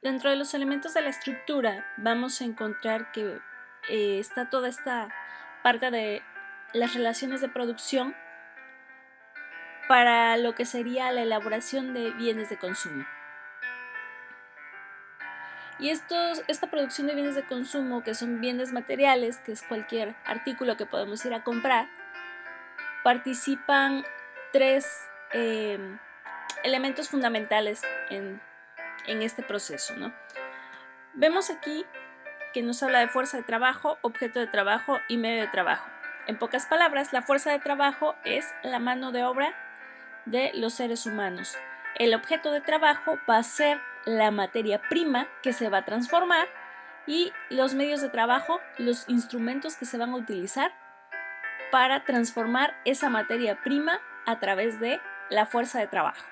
Dentro de los elementos de la estructura vamos a encontrar que está toda esta parte de las relaciones de producción para lo que sería la elaboración de bienes de consumo. Y esta producción de bienes de consumo, que son bienes materiales, que es cualquier artículo que podemos ir a comprar, participan tres elementos fundamentales en este proceso, ¿no? Vemos aquí que nos habla de fuerza de trabajo, objeto de trabajo y medio de trabajo. En pocas palabras, la fuerza de trabajo es la mano de obra de los seres humanos. El objeto de trabajo va a ser la materia prima que se va a transformar y los medios de trabajo, los instrumentos que se van a utilizar para transformar esa materia prima a través de la fuerza de trabajo.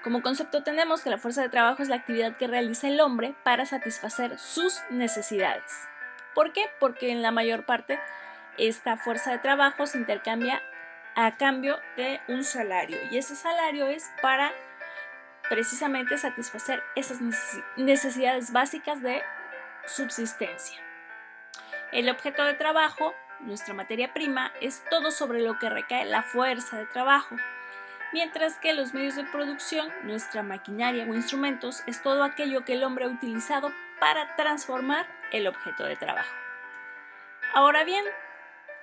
Como concepto tenemos que la fuerza de trabajo es la actividad que realiza el hombre para satisfacer sus necesidades. ¿Por qué? Porque en la mayor parte esta fuerza de trabajo se intercambia a cambio de un salario, y ese salario es para precisamente satisfacer esas necesidades básicas de subsistencia. El objeto de trabajo, nuestra materia prima, es todo sobre lo que recae la fuerza de trabajo, mientras que los medios de producción, nuestra maquinaria o instrumentos, es todo aquello que el hombre ha utilizado para transformar el objeto de trabajo. Ahora bien,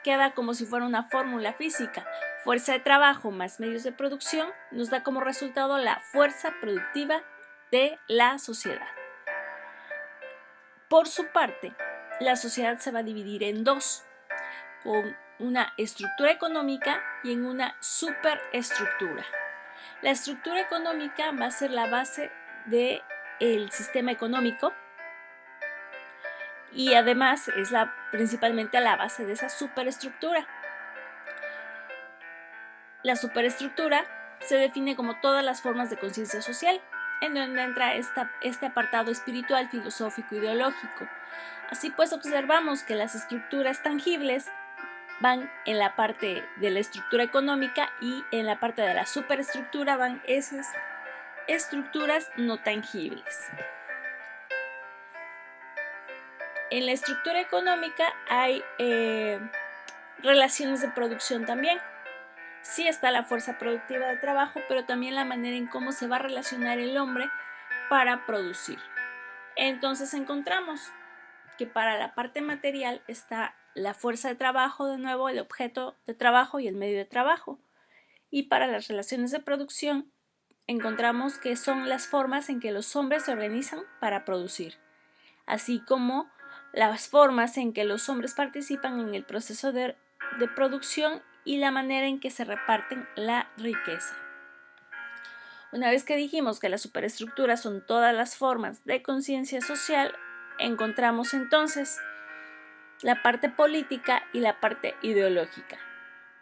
queda como si fuera una fórmula física. Fuerza de trabajo más medios de producción nos da como resultado la fuerza productiva de la sociedad. Por su parte, la sociedad se va a dividir en dos, con una estructura económica y en una superestructura. La estructura económica va a ser la base del sistema económico y además es principalmente la base de esa superestructura. La superestructura se define como todas las formas de conciencia social, en donde entra este apartado espiritual, filosófico, ideológico. Así pues, observamos que las estructuras tangibles van en la parte de la estructura económica y en la parte de la superestructura van esas estructuras no tangibles. En la estructura económica hay relaciones de producción también. Sí está la fuerza productiva de trabajo, pero también la manera en cómo se va a relacionar el hombre para producir. Entonces encontramos que para la parte material está la fuerza de trabajo, de nuevo el objeto de trabajo y el medio de trabajo. Y para las relaciones de producción encontramos que son las formas en que los hombres se organizan para producir, así como las formas en que los hombres participan en el proceso de producción y la manera en que se reparten la riqueza. Una vez que dijimos que las superestructuras son todas las formas de conciencia social, encontramos entonces la parte política y la parte ideológica.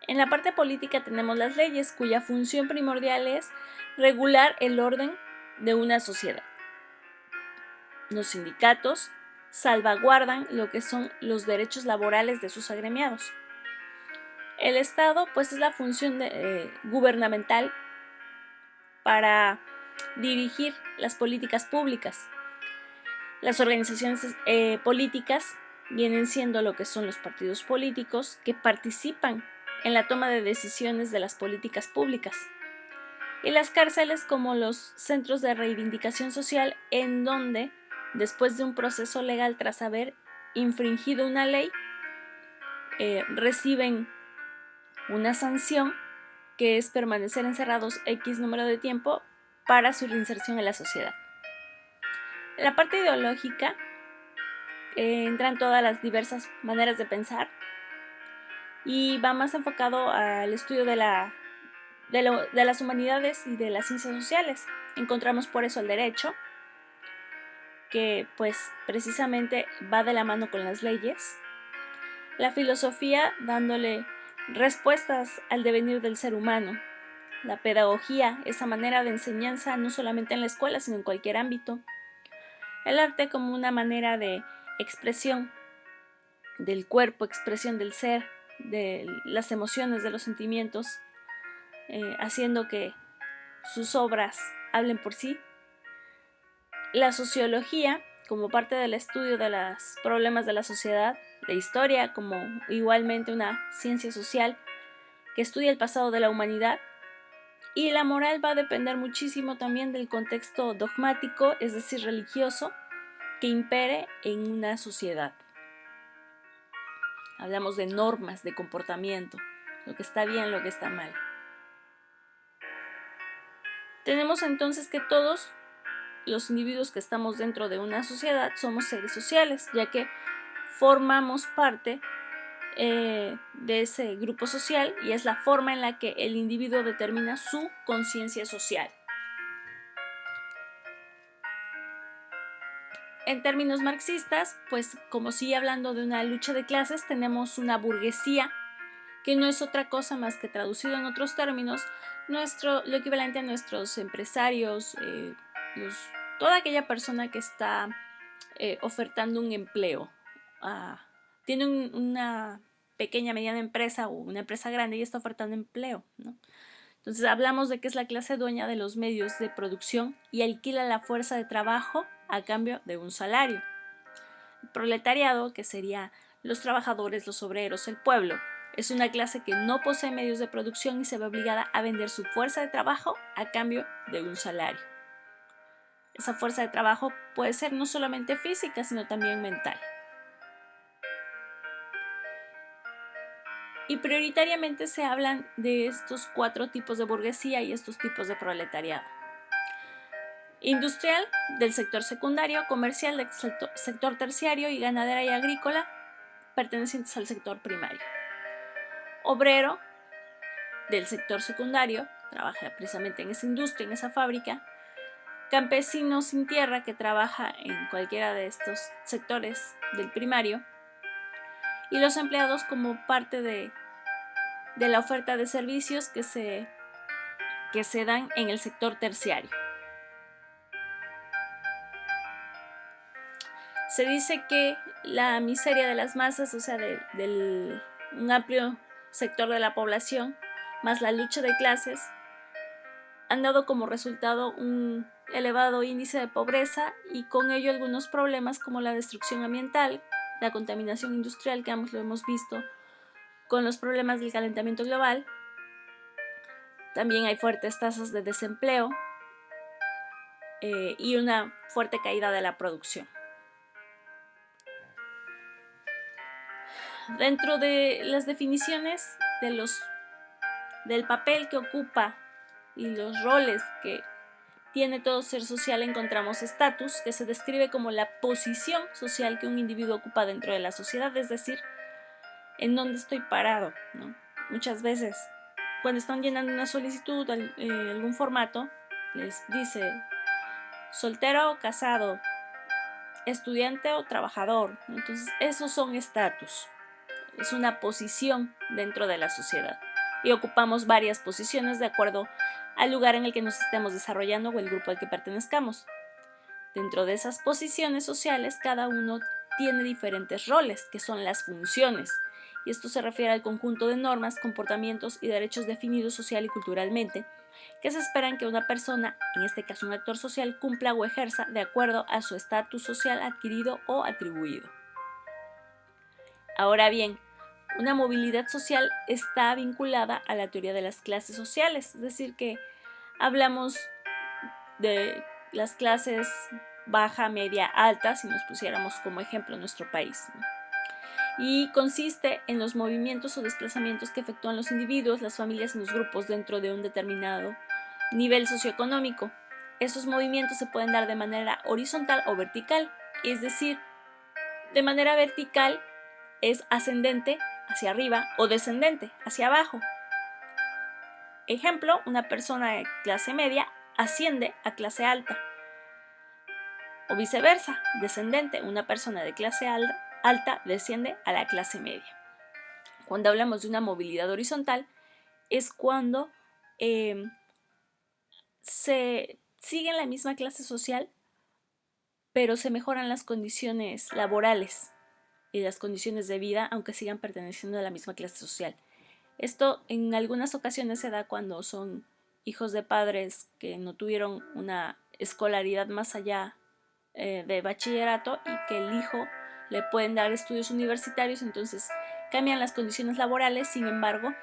En la parte política tenemos las leyes, cuya función primordial es regular el orden de una sociedad. Los sindicatos salvaguardan lo que son los derechos laborales de sus agremiados. El Estado, pues, es la función gubernamental para dirigir las políticas públicas. Las organizaciones políticas vienen siendo lo que son los partidos políticos que participan en la toma de decisiones de las políticas públicas. Y las cárceles como los centros de reivindicación social, en donde, después de un proceso legal tras haber infringido una ley, reciben una sanción que es permanecer encerrados X número de tiempo para su reinserción en la sociedad. En la parte ideológica entran todas las diversas maneras de pensar y va más enfocado al estudio de las humanidades y de las ciencias sociales. Encontramos por eso el derecho, que pues precisamente va de la mano con las leyes. La filosofía, dándole respuestas al devenir del ser humano. La pedagogía, esa manera de enseñanza no solamente en la escuela, sino en cualquier ámbito. El arte como una manera de expresión del cuerpo, expresión del ser, de las emociones, de los sentimientos, haciendo que sus obras hablen por sí. La sociología, como parte del estudio de los problemas de la sociedad, la historia como igualmente una ciencia social que estudia el pasado de la humanidad, y la moral va a depender muchísimo también del contexto dogmático, es decir, religioso, que impere en una sociedad. Hablamos de normas de comportamiento, lo que está bien, lo que está mal. Tenemos entonces que todos los individuos que estamos dentro de una sociedad somos seres sociales, ya que formamos parte de ese grupo social y es la forma en la que el individuo determina su conciencia social. En términos marxistas, pues como sigue hablando de una lucha de clases, tenemos una burguesía que no es otra cosa más que, traducido en otros términos, lo equivalente a nuestros empresarios, toda aquella persona que está ofertando un empleo. Tiene una pequeña, mediana empresa o una empresa grande y está ofertando empleo, ¿no? Entonces hablamos de que es la clase dueña de los medios de producción y alquila la fuerza de trabajo a cambio de un salario. El proletariado, que sería los trabajadores, los obreros, el pueblo, es una clase que no posee medios de producción y se ve obligada a vender su fuerza de trabajo a cambio de un salario. Esa fuerza de trabajo puede ser no solamente física, sino también mental. Y prioritariamente se hablan de estos 4 tipos de burguesía y estos tipos de proletariado. Industrial, del sector secundario; comercial, del sector terciario; y ganadera y agrícola, pertenecientes al sector primario. Obrero, del sector secundario, trabaja precisamente en esa industria, en esa fábrica. Campesino sin tierra, que trabaja en cualquiera de estos sectores del primario. Y los empleados como parte de la oferta de servicios que se dan en el sector terciario. Se dice que la miseria de las masas, o sea, un amplio sector de la población, más la lucha de clases, han dado como resultado un elevado índice de pobreza y con ello algunos problemas como la destrucción ambiental, la contaminación industrial, que ambos lo hemos visto, con los problemas del calentamiento global. También hay fuertes tasas de desempleo y una fuerte caída de la producción. Dentro de las definiciones del papel que ocupa y los roles que tiene todo ser social, encontramos estatus, que se describe como la posición social que un individuo ocupa dentro de la sociedad, es decir, en dónde estoy parado, ¿no? Muchas veces, cuando están llenando una solicitud, algún formato, les dice soltero o casado, estudiante o trabajador. Entonces, esos son estatus. Es una posición dentro de la sociedad. Y ocupamos varias posiciones de acuerdo al lugar en el que nos estemos desarrollando o el grupo al que pertenezcamos. Dentro de esas posiciones sociales, cada uno tiene diferentes roles, que son las funciones, y esto se refiere al conjunto de normas, comportamientos y derechos definidos social y culturalmente, que se esperan que una persona, en este caso un actor social, cumpla o ejerza de acuerdo a su estatus social adquirido o atribuido. Ahora bien, una movilidad social está vinculada a la teoría de las clases sociales, es decir, que hablamos de las clases baja, media, alta, si nos pusiéramos como ejemplo nuestro país, ¿no? Y consiste en los movimientos o desplazamientos que efectúan los individuos, las familias y los grupos dentro de un determinado nivel socioeconómico. Esos movimientos se pueden dar de manera horizontal o vertical, es decir, de manera vertical es ascendente hacia arriba o descendente hacia abajo. Ejemplo, una persona de clase media asciende a clase alta. O viceversa, descendente, una persona de clase alta desciende a la clase media. Cuando hablamos de una movilidad horizontal, es cuando se sigue en la misma clase social, pero se mejoran las condiciones laborales y las condiciones de vida, aunque sigan perteneciendo a la misma clase social. Esto en algunas ocasiones se da cuando son hijos de padres que no tuvieron una escolaridad más allá de bachillerato y que el hijo le pueden dar estudios universitarios, entonces cambian las condiciones laborales, sin embargo,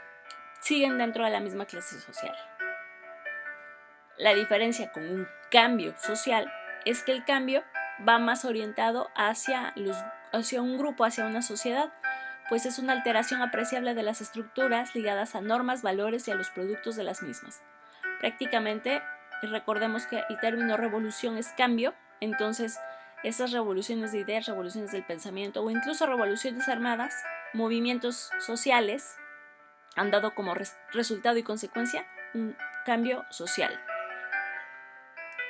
siguen dentro de la misma clase social. La diferencia con un cambio social es que el cambio va más orientado hacia un grupo, hacia una sociedad, pues es una alteración apreciable de las estructuras ligadas a normas, valores y a los productos de las mismas. Prácticamente, recordemos que el término revolución es cambio, entonces esas revoluciones de ideas, revoluciones del pensamiento o incluso revoluciones armadas, movimientos sociales, han dado como resultado y consecuencia un cambio social.